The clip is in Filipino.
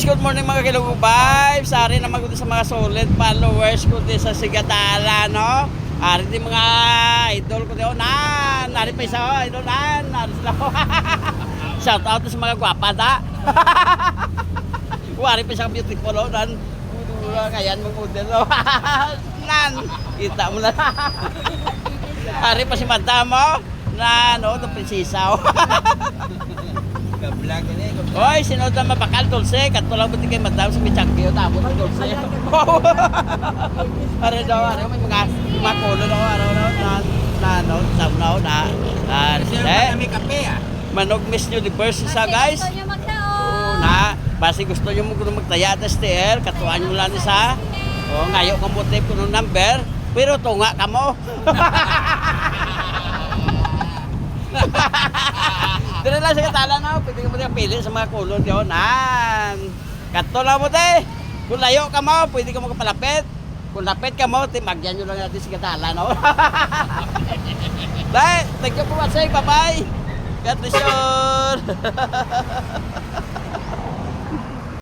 guys, good morning mga Kilugo Vibes. Ari naman ko sa mga solid followers ko sa Sigatala, no? Ari di mga idol ko diyo na. Nari pa isa, idol na. Nari sila ko. Shout out sa mga gwapa da. Ari pa siya beautiful, no? Dan, kayan mo model, no? Nan, kita mo na. Ari pa si madam, mo. Na, no? Ito prinsesa, Vlog ini. Hoy, sinod na mabakal, Dulce. Kato lang buti kay madam sa Michangkio. Tapos ang Dulce. Are daw, may mga kulo daw. Araw na, sabnaw na. Sino ba kami kape ah? Manog Miss Universe sa guys. Gusto nyo magdaon. Na, basi gusto nyo mo magtaya at STL. Katuan nyo lang sa. Ngayon ka mo tape ko ng number. Pero tunga ka mo. Dire lang sa Katala, no? Pwede ka mo pili sa mga kulon yun. Kato lang mo, te. Kung layo ka mo, pwede ka mo kapalapit. Kung lapit ka mo, te, magyan nyo lang natin sa Katala, no? Dahil, thank you for watching. Bye-bye. God bless you.